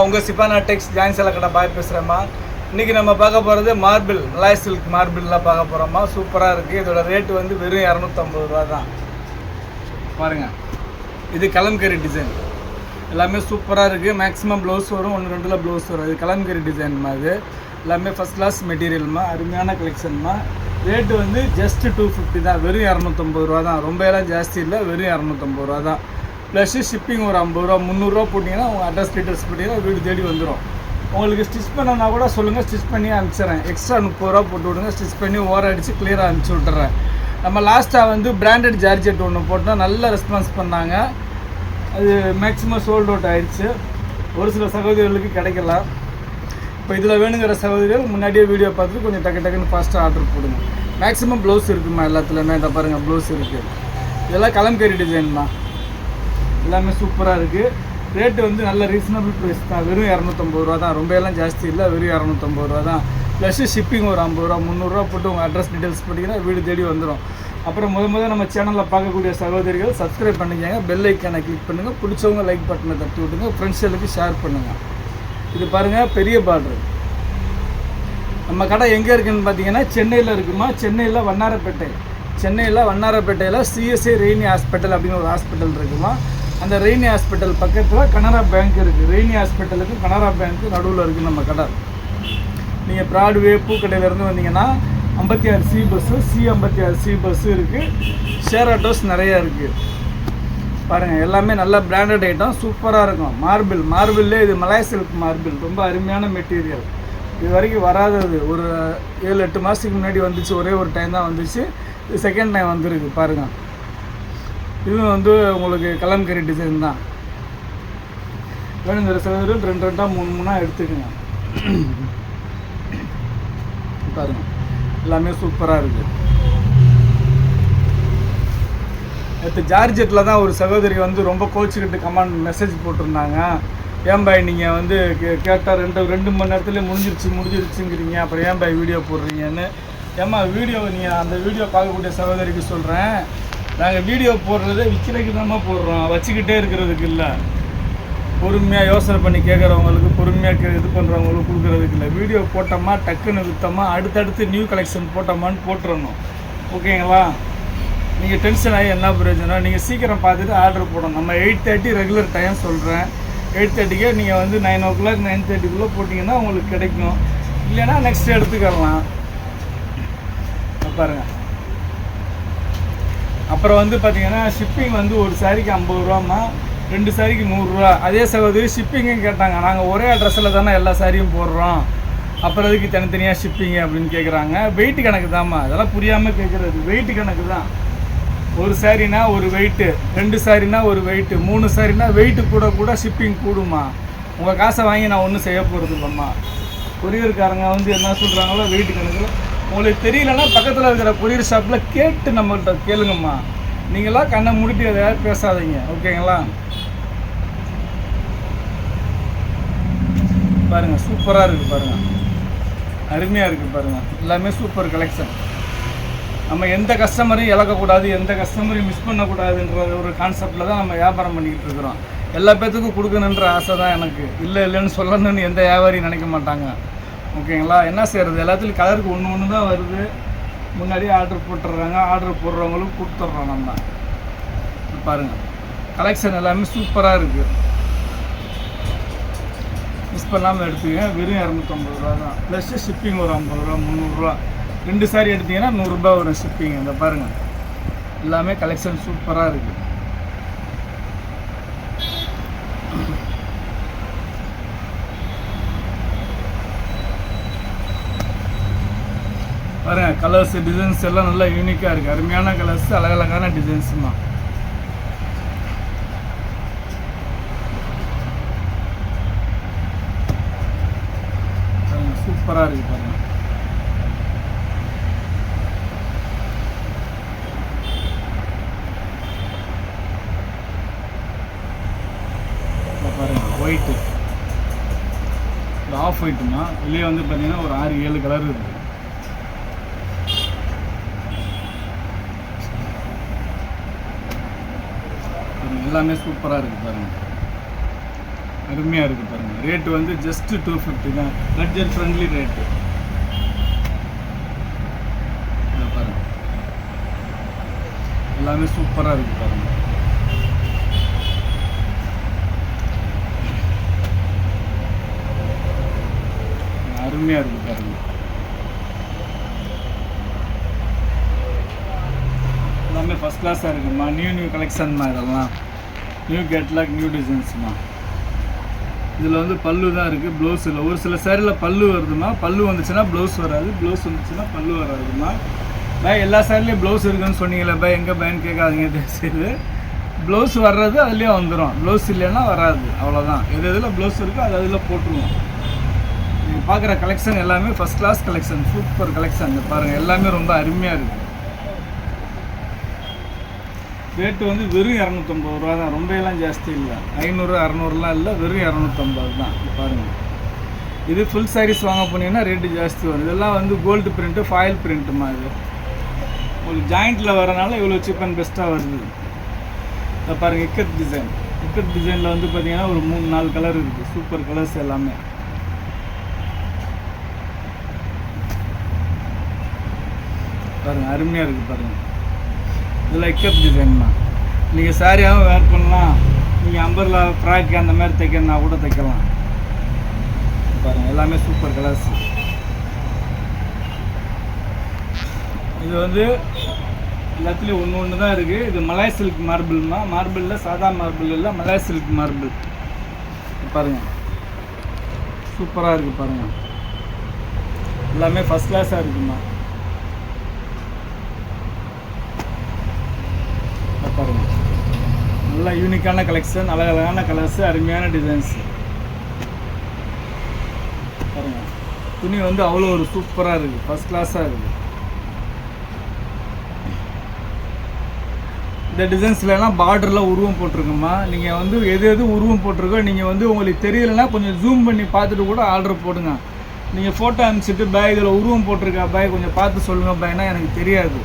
உங்கள் சிப்பானா டெக்ஸ் ஜாயின் கடை பாய் பேசுகிறேம்மா. இன்றைக்கி நம்ம பார்க்க போகிறது மார்பிள், மலாய் சில்க் மார்பிள்லாம் பார்க்க போகிறோம்மா. சூப்பராக இருக்குது. இதோட ரேட்டு வந்து வெறும் 250 ரூபா தான். பாருங்கள், இது கலம்கரி டிசைன், எல்லாமே சூப்பராக இருக்குது. மேக்ஸிமம் ப்ளவுஸ் வரும், 1-2 ப்ளவுஸ் வரும். இது கலம்கரி டிசைன்மா. இது எல்லாமே ஃபஸ்ட் கிளாஸ் மெட்டீரியல்மா, அருமையான கலெக்ஷன்மா. ரேட்டு வந்து ஜஸ்ட்டு 250 தான், வெறும் 250 ரூபா தான். ரொம்ப எல்லாம் ஜாஸ்தி இல்லை, வெறும் 250 ரூபா தான். ப்ளஸ்ஸு ஷிப்பிங் ஒரு 50 ரூபா, 300 ரூபா போட்டிங்கன்னா உங்கள் அட்ரஸ் டீட்டெயில்ஸ் போட்டிங்கன்னா வீடு தேடி வந்துடும். உங்களுக்கு ஸ்டிச் பண்ணனா கூட சொல்லுங்கள், ஸ்டிச் பண்ணி அனுப்பிச்சிட்றேன். எக்ஸ்ட்ரா 30 ரூபா போட்டு விடுங்க, ஸ்டிச் பண்ணி ஓரம் அடித்து கிளியராக அனுப்பிச்சி விட்டுறேன். நம்ம லாஸ்ட்டாக வந்து பிராண்டட் ஜார்ஜெட் ஒன்று போட்டால் நல்ல ரெஸ்பான்ஸ் பண்ணாங்க. அது மேக்ஸிமம் சோல்ட் அவுட் ஆகிடுச்சு. ஒரு சில சகோதரிகளுக்கு கிடைக்கல. இப்போ இதில் வேணுங்கிற சகோதரிகள் முன்னாடியே வீடியோ பார்த்துட்டு கொஞ்சம் டக்குன்னு ஃபாஸ்ட்டாக ஆர்டர் போடுங்க. மேக்ஸிமம் ப்ளவுஸ் இருக்குமா எல்லாத்துலேயுமே. இந்த பாருங்கள், ப்ளவுஸ் இருக்குது. இதெல்லாம் கலம்கரி டிசைன்மா, எல்லாமே சூப்பராக இருக்குது. ரேட்டு வந்து நல்ல ரீசனபிள் ப்ரைஸ் தான், வெறும் 250 ரூபா தான். ரொம்ப எல்லாம் ஜாஸ்தி இல்லை, வெறும் 250 ரூபா தான். ப்ளஸ்ஸு ஷிப்பிங் ஒரு 50 ரூபா, 300 ரூபா போட்டு உங்கள் அட்ரஸ் டீட்டெயில்ஸ் போட்டிங்கன்னா வீடு தேடி வந்துடும். அப்புறம் முதல் நம்ம சேனலில் பார்க்கக்கூடிய சகோதரிகள் சப்ஸ்கிரைப் பண்ணிக்கங்க, பெல் ஐக்கானை கிளிக் பண்ணுங்கள், பிடிச்சவங்க லைக் பட்டனை தட்டி விட்டுங்க, ஃப்ரெண்ட்ஸுகளுக்கு ஷேர் பண்ணுங்கள். இது பாருங்கள், பெரிய பார்டரு. நம்ம கடை எங்கே இருக்குதுன்னு பார்த்தீங்கன்னா சென்னையில் இருக்குமா. சென்னையில் வண்ணாரப்பேட்டையில் சிஎஸ்ஐ ரெய்னி ஹாஸ்பிட்டல் அப்படின்னு ஒரு ஹாஸ்பிட்டல் இருக்குமா. அந்த ரெய்னி ஹாஸ்பிட்டல் பக்கத்தில் கனரா பேங்க் இருக்குது. ரெய்னி ஹாஸ்பிட்டலுக்கு கனரா பேங்க்கு நடுவில் இருக்குது நம்ம கடை. நீங்கள் ப்ராட்வே பூக்கடையிலேருந்து வந்தீங்கன்னா 56C பஸ்ஸு, C56C பஸ்ஸு இருக்குது. ஷேர் ஆட்டோஸ் நிறையா இருக்குது. பாருங்கள், எல்லாமே நல்ல பிராண்டட் ஐட்டம், சூப்பராக இருக்கும். மார்பிள்லே இது மலாய் சில்க் மார்பிள், ரொம்ப அருமையான மெட்டீரியல். இது வரைக்கும் வராதது. ஒரு 7-8 மாதத்துக்கு முன்னாடி வந்துச்சு, ஒரே ஒரு டைம் தான் வந்துச்சு. இது செகண்ட் டைம் வந்துருக்கு. பாருங்கள், இதுவும் வந்து உங்களுக்கு கலம்கரி டிசைன் தான். வேணுங்கிற சகோதரர்கள் 2-2 3-3 எடுத்துக்கோங்க. பாருங்கள், எல்லாமே சூப்பராக இருக்குது. நேற்று ஜார்ஜெட்டில் தான் ஒரு சகோதரி வந்து ரொம்ப கோச்சிக்கிட்டு மெசேஜ் போட்டிருந்தாங்க. ஏன் பாய் நீங்கள் வந்து கேட்டால் 2 மணி நேரத்துலேயே முடிஞ்சிருச்சுங்கிறீங்க, அப்புறம் ஏன் பாய் வீடியோ போடுறீங்கன்னு. ஏம்மா, வீடியோ நீங்கள் அந்த வீடியோ பார்க்கக்கூடிய சகோதரிக்கு சொல்கிறேன், நாங்கள் வீடியோ போடுறதே விற்கிறதுக்கு தான் போடுறோம், வச்சுக்கிட்டே இருக்கிறதுக்கு இல்லை. பொறுமையாக யோசனை பண்ணி கேட்குறவங்களுக்கு, பொறுமையாக இது பண்ணுறவங்களுக்கு கொடுக்குறதுக்கு இல்லை. வீடியோ போட்டோமா, டக்குன்னு விற்றோமா, அடுத்தடுத்து நியூ கலெக்ஷன் போட்டோமான்னு போட்டுறணும். ஓகேங்களா? நீங்கள் டென்ஷன் ஆகி என்ன பிரயோஜனம்? நீங்கள் சீக்கிரம் பார்த்துட்டு ஆர்டர் போடணும். நம்ம 8:30 ரெகுலர் டைம் சொல்கிறேன். 8:30க்கே நீங்கள் வந்து 9 o'clock 9:30க்குள்ளே போட்டிங்கன்னா உங்களுக்கு கிடைக்கும். இல்லைன்னா நெக்ஸ்ட் எடுத்துக்கலாம். பாருங்கள், அப்புறம் வந்து பார்த்தீங்கன்னா ஷிப்பிங் வந்து ஒரு சாரிக்கு 50 ரூபாம்மா, 2 சாரிக்கு 100 ரூபா. அதே சகோதரி ஷிப்பிங்கும் கேட்டாங்க. நாங்கள் ஒரே அட்ரஸில் தானே எல்லா சாரியும் போடுறோம், அப்புறம் அதுக்கு தனித்தனியாக ஷிப்பிங்கு அப்படின்னு கேட்குறாங்க. வெயிட் கணக்கு தான்மா, அதெல்லாம் புரியாமல் கேட்குறது. வெயிட் கணக்கு தான். ஒரு சாரினா ஒரு வெயிட்டு, 2 சாரினா ஒரு வெயிட்டு, 3 சாரினா வெயிட்டு கூட ஷிப்பிங் கூடுமா. உங்கள் காசை வாங்கி நான் ஒன்றும் செய்ய போகிறது இல்லைம்மா. கொரியர்காரங்க வந்து என்ன சொல்கிறாங்களோ வெயிட் கணக்கில். உங்களுக்கு தெரியலன்னா பக்கத்தில் இருக்கிற கொரியர் ஷாப்பில் கேட்டு நம்மள்கிட்ட கேளுங்கம்மா. நீங்களாம் கண்ணை மூடிட்டு எதையாவது பேசாதீங்க, ஓகேங்களா? பாருங்கள், சூப்பராக இருக்குது. பாருங்கள், அருமையாக இருக்குது. பாருங்கள், எல்லாமே சூப்பர் கலெக்ஷன். நம்ம எந்த கஸ்டமரையும் இழக்கக்கூடாது, எந்த கஸ்டமரையும் மிஸ் பண்ணக்கூடாதுன்ற ஒரு கான்செப்டில் தான் நம்ம வியாபாரம் பண்ணிக்கிட்டு இருக்கிறோம். எல்லா பேர்த்துக்கும் கொடுக்கணுன்ற ஆசை தான் எனக்கு. இல்லைன்னு சொல்லணும்னு எந்த வியாபாரியும் நினைக்க மாட்டாங்க, ஓகேங்களா? என்ன செய்கிறது, எல்லாத்துலேயும் கலருக்கு ஒன்று தான் வருது. முன்னாடியே ஆர்டர் போட்டுடுறாங்க, ஆர்டர் போடுறவங்களுக்கு கொடுத்துட்றோம் நம்ம. பாருங்கள், கலெக்ஷன் எல்லாமே சூப்பராக இருக்குது. மிஸ் பண்ணாமல் எடுத்துக்கங்க. வெறும் 250 ரூபா தான். ப்ளஸ்ஸு ஷிப்பிங் ஒரு 50 ரூபா, 300 ரூபா. 2 சாரி எடுத்திங்கன்னா 100 ரூபா வரும் ஷிப்பிங். இந்த பாருங்கள், எல்லாமே கலெக்ஷன் சூப்பராக இருக்குது. பாருங்கள், கலர்ஸ் டிசைன்ஸ் எல்லாம் நல்லா யூனிக்காக இருக்குது. அருமையான கலர்ஸ், அழகழகான டிசைன்ஸுமா. சூப்பராக இருக்குது. பாருங்கள், பாருங்கள், ஒயிட்டு, ஆஃப் ஒயிட்டுமா. வெளியே வந்து பார்த்தீங்கன்னா ஒரு 6-7 கலர் இருக்குது. எல்லாமே சூப்பராக இருக்குது. பாருங்கள், அருமையாக இருக்குது பாருங்கள். ரேட்டு வந்து ஜஸ்ட்டு 250 தான், பட்ஜெட் ஃப்ரெண்ட்லி ரேட்டு. பாருங்கள், எல்லாமே சூப்பராக இருக்குது பாருங்கள். அருமையாக இருக்குது பாருங்கள். எல்லாமே ஃபஸ்ட் கிளாஸாக இருக்குமா. நியூ கலெக்ஷன்மா, இதெல்லாம் நியூ கேட்லாக், நியூ டிசைன்ஸ்மா. இதில் வந்து பல்லு தான் இருக்குது, ப்ளவுஸ் இல்லை. ஒரு சில சேரீயில் பல்லு வருதுமா, பல்லு வந்துச்சுன்னா ப்ளவுஸ் வராது, ப்ளவுஸ் வந்துச்சுன்னா பல்லு வராதுமா. பாய் எல்லா சேரீலையும் ப்ளவுஸ் இருக்குதுன்னு சொன்னீங்களே பாய், எங்கே பயன்னு கேட்காதீங்க தயவுசெய்து. ப்ளவுஸ் வர்றது அதுலேயே வந்துடும், ப்ளவுஸ் இல்லைன்னா வராது, அவ்வளோதான். எது எதில் ப்ளவுஸ் இருக்கோ அது அதில் போட்டுருவோம். நீங்கள் பார்க்குற கலெக்ஷன் எல்லாமே first class collection, super collection. பாருங்கள், எல்லாமே ரொம்ப அருமையாக இருக்குது. ரேட்டு வந்து வெறும் 250 ரூபா தான், ரொம்ப எல்லாம் ஜாஸ்தி இல்லை. 500 600லாம் இல்லை, வெறும் 250 தான். பாருங்கள், இது ஃபுல் சாரீஸ் வாங்க போனீங்கன்னா ரேட்டு ஜாஸ்தி வரும். இதெல்லாம் வந்து கோல்டு பிரிண்ட்டு, ஃபாயில் பிரிண்ட்டுமா. இது உங்களுக்கு ஜாயிண்ட்டில் வரனால இவ்வளோ சீப் அண்ட் பெஸ்ட்டாக வருது. இதை பாருங்கள், இக்கத் டிசைன். இக்கத் டிசைனில் வந்து பார்த்தீங்கன்னா ஒரு 3-4 கலர் இருக்குது, சூப்பர் கலர்ஸ் எல்லாமே. பாருங்கள், அருமையாக இருக்குது பாருங்கள். இதில் இக்கப் டிசைன் தான். நீங்கள் சாரியாகவும் வேர் பண்ணலாம், நீங்கள் அம்பர்லா ஃப்ராக் அந்த மாதிரி தைக்கணுன்னா கூட தைக்கலாம். பாருங்கள், எல்லாமே சூப்பர் கலர்ஸ். இது வந்து எல்லாத்துலேயும் ஒன்று தான் இருக்குது. இது மலாய் சில்க் மார்பிள்மா. மார்பிளில் சாதா மார்பிள் இல்லை, மலாய் சில்க் மார்பிள். பாருங்கள், சூப்பராக இருக்குது பாருங்கள். எல்லாமே ஃபஸ்ட் கிளாஸாக இருக்குமா. பாருங்கள், நல்லா யூனிக்கான கலெக்ஷன், அழகழகான கலர்ஸு, அருமையான டிசைன்ஸு. பாருங்கள், துணி வந்து அவ்வளோ ஒரு சூப்பராக இருக்குது, ஃபஸ்ட் கிளாஸாக இருக்குது. இந்த டிசைன்ஸ்லாம் பார்டரில் உருவம் போட்டிருக்குமா. நீங்கள் வந்து எது உருவம் போட்டிருக்கோ நீங்கள் வந்து உங்களுக்கு தெரியலைன்னா கொஞ்சம் ஜூம் பண்ணி பார்த்துட்டு கூட ஆர்டர் போடுங்க. நீங்கள் ஃபோட்டோ அனுப்பிச்சிட்டு பாய் இதில் உருவம் போட்டிருக்கா பாய் கொஞ்சம் பார்த்து சொல்லுங்கள் பாய்னா எனக்கு தெரியாது.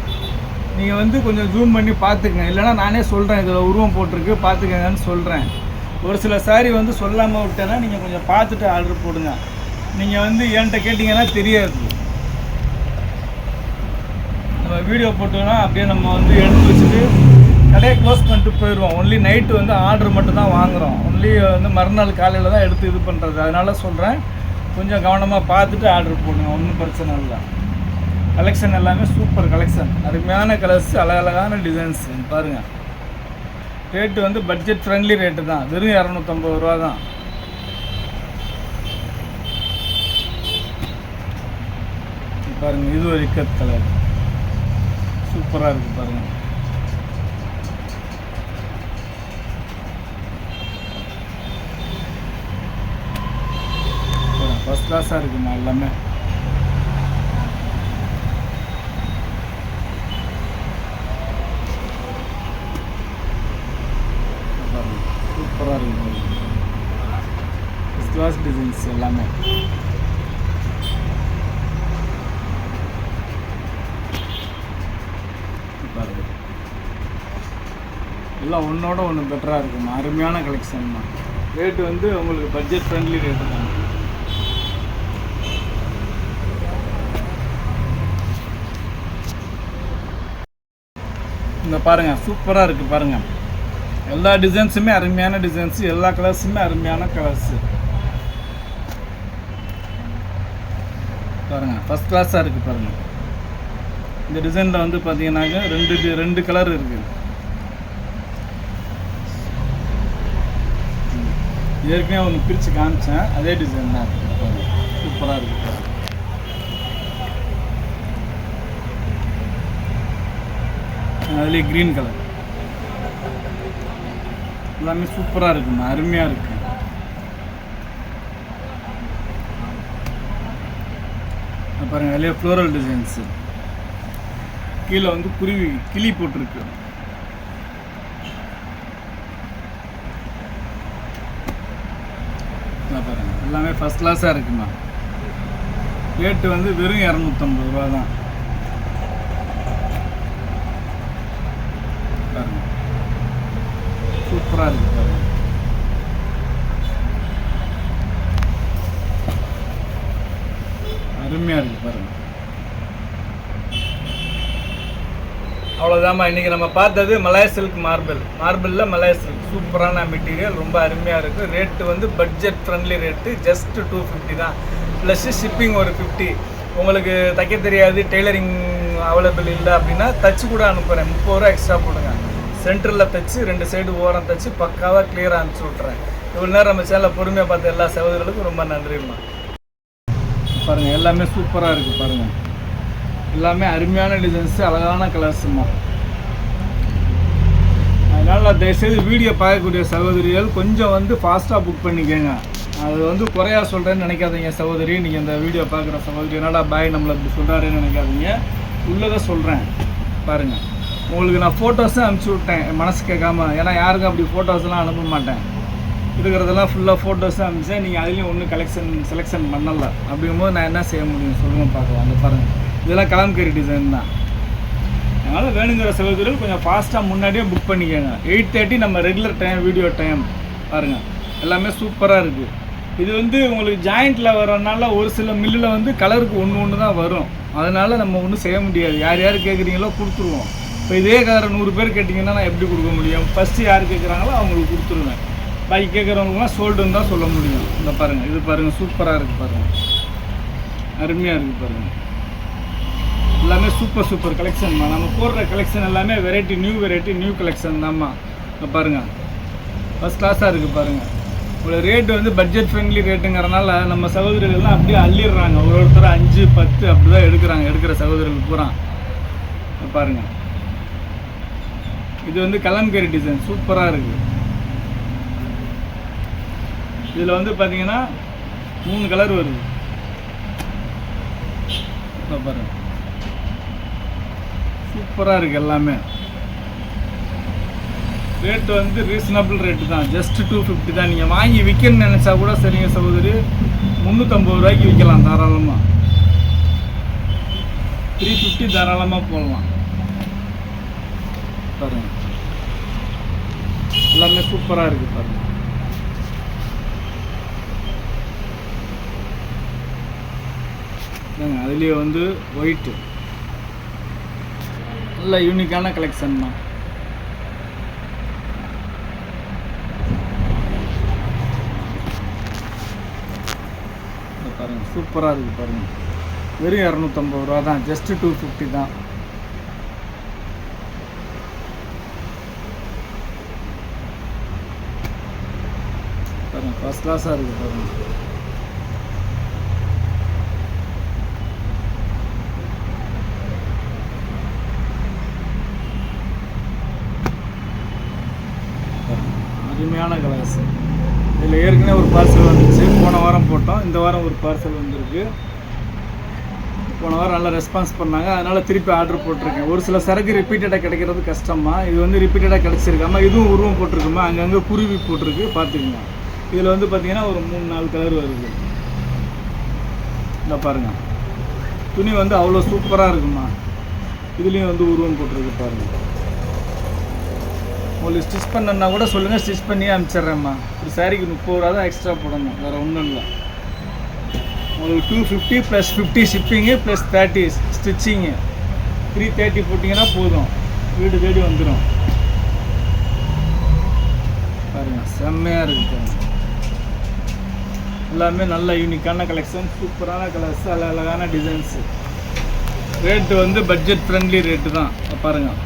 நீங்கள் வந்து கொஞ்சம் ஜூம் பண்ணி பார்த்துக்கங்க, இல்லைனா நானே சொல்கிறேன் இதில் உருவம் போட்டிருக்கு பார்த்துக்கங்கன்னு சொல்கிறேன். ஒரு சில சாரீ வந்து சொல்லாமல் விட்டேன்னா நீங்கள் கொஞ்சம் பார்த்துட்டு ஆர்டர் போடுங்க. நீங்கள் வந்து என்கிட்ட கேட்டிங்கன்னா தெரியாது. நம்ம வீடியோ போட்டோன்னா அப்படியே நம்ம வந்து எடுத்து வச்சுட்டு கடையை க்ளோஸ் பண்ணிட்டு போயிடுவோம். ஒன்லி நைட்டு வந்து ஆர்டர் மட்டும் தான் வாங்குகிறோம். ஒன்லி வந்து மறுநாள் காலையில் தான் எடுத்து இது பண்ணுறது. அதனால் சொல்கிறேன், கொஞ்சம் கவனமாக பார்த்துட்டு ஆர்டர் போடுங்க, ஒன்றும் பிரச்சனை இல்லை. கலெக்ஷன் எல்லாமே சூப்பர் கலெக்ஷன், அருமையான கலர்ஸ், அழகழகான டிசைன்ஸ். பாருங்கள், ரேட்டு வந்து பட்ஜெட் ஃப்ரெண்ட்லி ரேட்டு தான், வெறும் 250 ரூபா தான். பாருங்கள், இது ஒரு இக்கத் கலர், சூப்பராக இருக்குது பாருங்கள். ஃபஸ்ட் கிளாஸாக இருக்குமா எல்லாமே. சூப்பராக இருக்குது, ஃபஸ்ட் கிளாஸ் டிசைன்ஸ் எல்லாமே. பாருங்கள், எல்லாம் ஒன்றோட ஒன்று பெட்டராக இருக்குமா, அருமையான கலெக்ஷன் தான். ரேட்டு வந்து உங்களுக்கு பட்ஜெட் ஃப்ரெண்ட்லி ரேட்டு தான். இந்த பாருங்கள், சூப்பராக இருக்குது பாருங்கள். எல்லா டிசைன்ஸுமே அருமையான டிசைன்ஸு, எல்லா கலர்ஸுமே அருமையான கலர்ஸு. பாருங்கள், ஃபஸ்ட் கிளாஸாக இருக்குது பாருங்கள். இந்த டிசைனில் வந்து பார்த்தீங்கன்னாக்க ரெண்டு கலர் இருக்குது. ஏற்கனவே ஒன்று பிரித்து காமிச்சேன், அதே டிசைன் தான் இருக்குது. சூப்பராக இருக்குது. அதுலேயே க்ரீன் கலர், எல்லாமே சூப்பராக இருக்குமா, அருமையாக இருக்குது. பாருங்கள், அதுலேயே ஃப்ளோரல் டிசைன்ஸு, கீழே வந்து குருவி கிளி போட்டிருக்கு. பாருங்கள், எல்லாமே ஃபஸ்ட் கிளாஸாக இருக்குமா. ரேட்டு வந்து வெறும் 250 ரூபா தான். பாருங்கள், சூப்பராக இருக்குது பாருங்கள். அருமையாக இருக்குது பாருங்கள். அவ்வளோதாம்மா இன்றைக்கி நம்ம பார்த்தது மலாய் சில்க் மார்பிளில் மலாய் சில்க் சூப்பரான மெட்டீரியல், ரொம்ப அருமையாக இருக்குது. ரேட்டு வந்து பட்ஜெட் ஃப்ரெண்ட்லி ரேட்டு, ஜஸ்ட் 250 தான். ப்ளஸ்ஸு ஷிப்பிங் ஒரு 50. உங்களுக்கு தைக்க தெரியாது, டெய்லரிங் அவைலபிள் இல்லை அப்படின்னா தச்சு கூட அனுப்புகிறேன், 30 ரூபா எக்ஸ்ட்ரா போடுங்க. சென்டரில் தைச்சு 2 சைடு ஓரம் தைச்சு பக்காவாக கிளியராக அனுப்பிச்சி விட்றேன். இவ்வளோ நேரம் நம்ம சேனலை பொறுமையாக பார்த்த எல்லா சகோதரர்களுக்கும் ரொம்ப நன்றிம்மா. பாருங்கள் எல்லாமே சூப்பராக இருக்குது பாருங்கள், எல்லாமே அருமையான டிசைன்ஸு, அழகான கலர்ஸுமா. அதனால் தயவுசெய்து வீடியோ பார்க்கக்கூடிய சகோதரிகள் கொஞ்சம் வந்து ஃபாஸ்ட்டாக புக் பண்ணிக்கோங்க. அது வந்து குறையா சொல்கிறேன்னு நினைக்காதீங்க சகோதரி. நீங்கள் இந்த வீடியோ பார்க்குற சகோதரி என்னடா பாய் நம்மளை இப்படி சொல்கிறாருன்னு நினைக்காதீங்க, உள்ளதை சொல்கிறேன் பாருங்கள். உங்களுக்கு நான் ஃபோட்டோஸும் அனுப்பிச்சி விட்டேன் மனசு கேட்காம, ஏன்னா யாருக்கும் அப்படி ஃபோட்டோஸ்லாம் அனுப்ப மாட்டேன். இருக்கிறதெல்லாம் ஃபுல்லாக ஃபோட்டோஸும் அனுப்பிச்சேன், நீங்கள் அதுலேயும் ஒன்றும் செலெக்ஷன் பண்ணலை. அப்படிங்கும்போது நான் என்ன செய்ய முடியும் சொல்லுங்கள் பார்க்கலாம். அந்த பாருங்கள் இதெல்லாம் கலம்கரி டிசைன் தான். அதனால் வேணுங்கிற சகோதரர்கள் கொஞ்சம் ஃபாஸ்ட்டாக முன்னாடியே புக் பண்ணிக்கோங்க. 8:30 நம்ம ரெகுலர் டைம், வீடியோ டைம் பாருங்கள், எல்லாமே சூப்பராக இருக்குது. இது வந்து உங்களுக்கு ஜாயிண்ட்டில் வரனால ஒரு சில மில்லில் வந்து கலருக்கு ஒன்று தான் வரும், அதனால் நம்ம ஒன்றும் செய்ய முடியாது. யார் யார் கேட்குறீங்களோ கொடுத்துருவோம். இப்போ இதே கலரை 100 பேர் கேட்டிங்கன்னா நான் எப்படி கொடுக்க முடியும்? ஃபஸ்ட்டு யார் கேட்குறாங்களோ அவங்களுக்கு கொடுத்துருவேன். பாக்கி கேட்குறவங்களாம் சோல்டுன்னு தான் சொல்ல முடியும். இந்த பாருங்கள், இது பாருங்கள் சூப்பராக இருக்குது பாருங்கள், அருமையாக இருக்குது பாருங்கள். எல்லாமே சூப்பர் கலெக்ஷன்மா. நம்ம போடுற கலெக்ஷன் எல்லாமே வெரைட்டி, நியூ கலெக்ஷன் தான்மா. இப்போ பாருங்கள் ஃபஸ்ட் கிளாஸாக இருக்குது பாருங்கள். ஒரு ரேட்டு வந்து பட்ஜெட் ஃப்ரெண்ட்லி ரேட்டுங்கிறனால நம்ம சகோதரிகள்லாம் அப்படியே அள்ளிடுறாங்க. ஒருத்தர் 5, 10 அப்படி தான் எடுக்கிற சகோதரிகள் பூரா. பாருங்கள் இது வந்து கலம்கரி டிசைன் சூப்பராக இருக்குது. இதில் வந்து பார்த்தீங்கன்னா 3 கலர் வருது. பாருங்கள் சூப்பராக இருக்குது எல்லாமே. ரேட்டு வந்து ரீசனபிள் ரேட்டு தான், ஜஸ்ட் 250 தான். நீங்கள் வாங்கி விற்கணும்னு நினச்சா கூட சரிங்க சகோதரி, 350 ரூபாய்க்கு விற்கலாம் தாராளமாக. 350 தாராளமாக போடலாம். பாருங்கள் எல்லாமே சூப்பராக இருக்குது பாருங்கள். அதுலேயே வந்து ஒயிட்டு நல்ல யூனிக்கான கலெக்ஷன் தான். பாருங்கள் சூப்பராக இருக்குது பாருங்கள். வெறும் 250 ரூபா தான், ஜஸ்ட்டு 250 தான். பாருங்கள் ஃபஸ்ட் கிளாஸாக இருக்குது பாருங்கள். அருமையான கலர்ஸ். இதில் ஏற்கனவே ஒரு பார்சல் வந்துச்சு, போன வாரம் போட்டோம். இந்த வாரம் ஒரு பார்சல் வந்திருக்கு. போன வாரம் நல்லா ரெஸ்பான்ஸ் பண்ணாங்க, அதனால் திருப்பி ஆர்டர் போட்டிருக்கேன். ஒரு சில சரக்கு ரிப்பீட்டடாக கிடைக்கிறது கஷ்டமா, இது வந்து ரிப்பீட்டடாக கிடச்சிருக்காம. இதுவும் உருவம் போட்டிருக்குமா, அங்கங்கே குருவி போட்டிருக்கு பார்த்துக்குங்க. இதில் வந்து பார்த்திங்கன்னா ஒரு 3-4 கலர் வருது. இந்த பாருங்கள் துணி வந்து அவ்வளோ சூப்பராக இருக்குமா. இதுலேயும் வந்து உருவம் போட்டிருக்கு பாருங்கள். உங்களுக்கு ஸ்டிச் பண்ணனா கூட சொல்லுங்கள், ஸ்டிச் பண்ணி அனுப்பிச்சிட்றேம்மா. ஒரு சாரிக்கு 30 ரூபா தான் எக்ஸ்ட்ரா போடணும், வேறு ஒன்றும் இல்லை. உங்களுக்கு 250 + 50 ஷிப்பிங்கு + 30 ஸ்டிச்சிங்கு, 330 போட்டிங்கன்னா போதும், வீடு தேடி வந்துடும். பாருங்கள் செம்மையாக இருக்குது. எல்லாமே நல்ல யூனிக்கான கலெக்ஷன், சூப்பரான கலர்ஸ், அழகான டிசைன்ஸு. ரேட்டு வந்து பட்ஜெட் ஃப்ரெண்ட்லி ரேட்டு தான். பாருங்கள்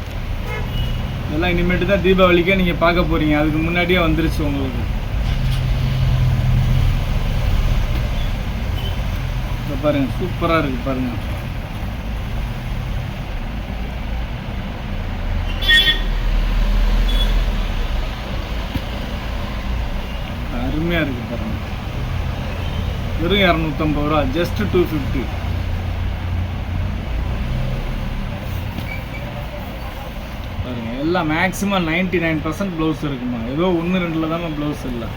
இதெல்லாம் இனிமேட்டு தான் தீபாவளிக்கே நீங்கள் பார்க்க போகிறீங்க, அதுக்கு முன்னாடியே வந்துருச்சு உங்களுக்கு. இப்போ பாருங்கள் சூப்பராக இருக்குது பாருங்கள். அருமையாக இருக்குது பாருங்கள். வெறும் 250 ரூபா, ஜஸ்ட் 250. பாருங்கள் எல்லாம் மேக்ஸிமம் 99% ப்ளவுஸ் இருக்குமா. ஏதோ 1-2 தான் ப்ளவுஸ் இல்லை,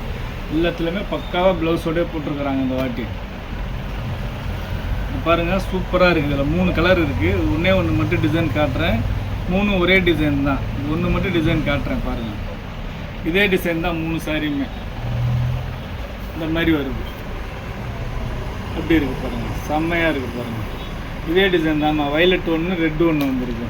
எல்லாத்துலேயுமே பக்காவாக ப்ளவுஸோடய போட்டிருக்கிறாங்க இந்த வாட்டி. பாருங்கள் சூப்பராக இருக்குது. இதில் 3 கலர் இருக்குது. ஒன்று மட்டும் டிசைன் காட்டுறேன், 3 ஒரே டிசைன் தான். இது ஒன்று மட்டும் டிசைன் காட்டுறேன் பாருங்கள். இதே டிசைன் தான் 3 சாரியுமே இந்த மாதிரி வருது. எப்படி இருக்குது பாருங்கள், செம்மையாக இருக்குது பாருங்கள். இதே டிசைன் தான்மா, வைலட் ஒன்று ரெட்டு ஒன்று வந்துருக்கு.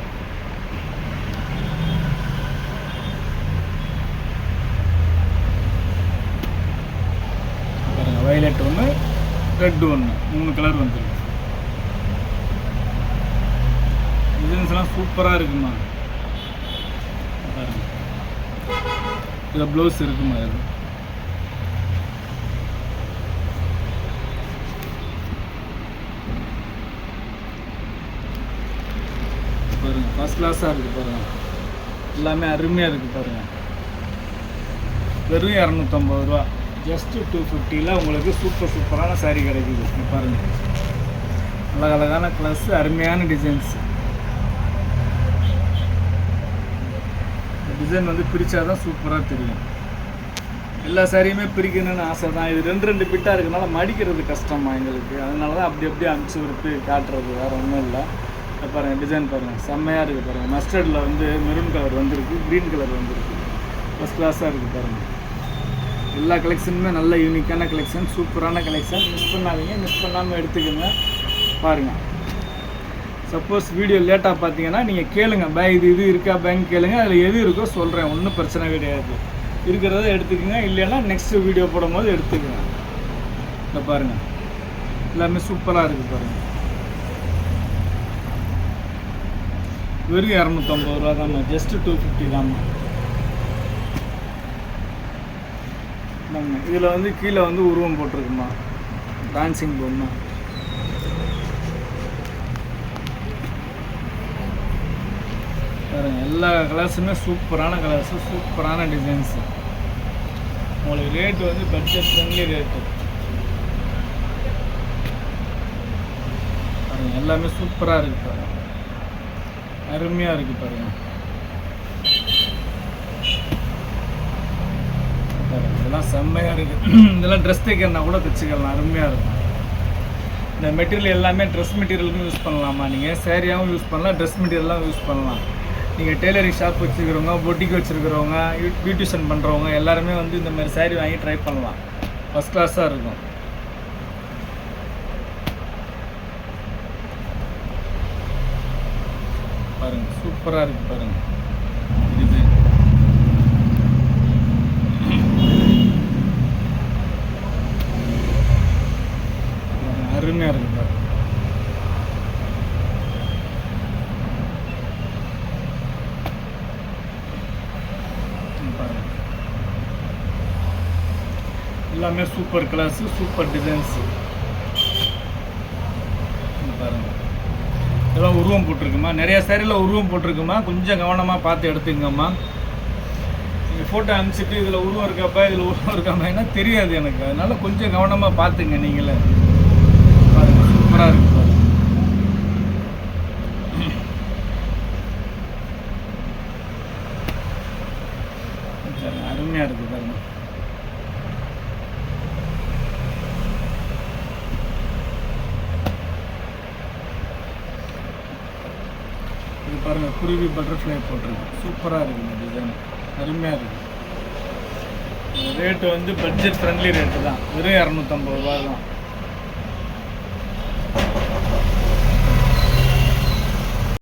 பாருங்கள், வைலட் ஒன்று ரெட்டு ஒன்று 3 கலர் வந்துருக்கு. டிசைன்ஸ்லாம் சூப்பராக இருக்குமா பாருங்கள். இதில் ப்ளவுஸ் இருக்குமா, இது பாருங்கள், ஃபஸ்ட் கிளாஸாக இருக்குது பாருங்கள். எல்லாமே அருமையாக இருக்குது பாருங்கள். வெறும் 250 ரூபா, ஜஸ்ட்டு 250ல் உங்களுக்கு சூப்பரான சாரீ கிடைக்குது பாருங்கள். அழகழகான கலர்ஸு, அருமையான டிசைன்ஸ். டிசைன் வந்து பிரித்தா தான் சூப்பராக தெரியும். எல்லா சாரியுமே பிரிக்கணும்னு ஆசை தான். இது 2 பிட்டாக இருக்கிறதுனால மடிக்கிறது கஷ்டமா எங்களுக்கு, அதனால தான் அப்படி அனுப்பிச்சி விட்டு காட்டுறது, வேறு ஒன்றும் இல்லை. பாருங்கள், டிசைன் பாருங்கள், செம்மையாக இருக்குது பாருங்கள். மஸ்டர்டில் வந்து மெரூன் கலர் வந்துருக்கு, க்ரீன் கலர் வந்துருக்கு. ஃபஸ்ட் கிளாஸாக இருக்குது பாருங்கள். எல்லா கலெக்ஷனுமே நல்ல யூனிக்கான கலெக்ஷன், சூப்பரான கலெக்ஷன். மிஸ் பண்ணாதீங்க, மிஸ் பண்ணாமல் எடுத்துக்கோங்க. பாருங்கள், சப்போஸ் வீடியோ லேட்டாக பார்த்தீங்கன்னா நீங்கள் கேளுங்க, இது இருக்கா பேங்க் கேளுங்க, அதில் எது இருக்கோ சொல்கிறேன், ஒன்றும் பிரச்சனை கிடையாது. இருக்கிறத எடுத்துக்கோங்க, இல்லைன்னா நெக்ஸ்ட்டு வீடியோ போடும்போது எடுத்துக்கோங்க. இந்த பாருங்கள், எல்லாமே சூப்பராக இருக்குது பாருங்கள். வெறும் 250 ரூபா தாம்மா, ஜஸ்ட்டு 250 தாம்மா. இதில் வந்து கீழே வந்து உருவம் போட்டிருக்குமா, டான்ஸிங் பொம்மை. பாருங்கள், எல்லா கலர்ஸுமே சூப்பரான கலர்ஸு, சூப்பரான டிசைன்ஸு. உங்களுக்கு ரேட்டு வந்து பட்ஜெட் ஃப்ரெண்ட்லி ரேட்டு. பாருங்கள், எல்லாமே சூப்பராக இருக்குது பாருங்கள், அருமையாக இருக்குது பாருங்கள். இதெல்லாம் செம்மையாக இருக்குது. இதெல்லாம் ட்ரெஸ் தைக்கிறனா கூட தைச்சிக்கலாம், அருமையாக இருக்கும். இந்த மெட்டீரியல் எல்லாமே ட்ரெஸ் மெட்டீரியலுக்கும் யூஸ் பண்ணலாமா, நீங்கள் சேரீயாகவும் யூஸ் பண்ணலாம், ட்ரெஸ் மெட்டீரியலாகவும் யூஸ் பண்ணலாம். நீங்கள் டெய்லரிங் ஷாப் வச்சுருக்கிறவங்க, பொட்டிக் வச்சுருக்கிறவங்க, பியூட்டிஷன் பண்ணுறவங்க எல்லாருமே வந்து இந்த மாதிரி சேரீ வாங்கி ட்ரை பண்ணலாம். ஃபஸ்ட் கிளாஸாக இருக்கும். பாருங்கள், சூப்பராக இருக்குது பாருங்கள். இது அருமையாக இருக்குது பாருங்கள். எல்லாமே சூப்பர் கலர்ஸு, சூப்பர் டிசைன்ஸு. பாருங்கள், இதெல்லாம் உருவம் போட்டிருக்குமா, நிறையா சேரீயில் உருவம் போட்டிருக்குமா, கொஞ்சம் கவனமாக பார்த்து எடுத்துங்கம்மா. நீங்கள் ஃபோட்டோ அனுப்பிச்சிட்டு இதில் உருவம் இருக்காப்பா, இதில் உருவம் இருக்காப்பா என்ன தெரியாது எனக்கு, அதனால் கொஞ்சம் கவனமாக பார்த்துங்க நீங்களே. பாருங்கள், சூப்பராக இருக்குது பாருங்கள். அருமையாக இருக்குது பாருங்கள். இது பாருங்கள், குருவி பட்டர்ஃப்ளை போட்டிருக்கு, சூப்பராக இருக்குது இந்த டிசைன், அருமையாக இருக்குது. ரேட்டு வந்து பட்ஜெட் ஃப்ரெண்ட்லி ரேட்டு தான், வெறும் 250 ரூபா தான்.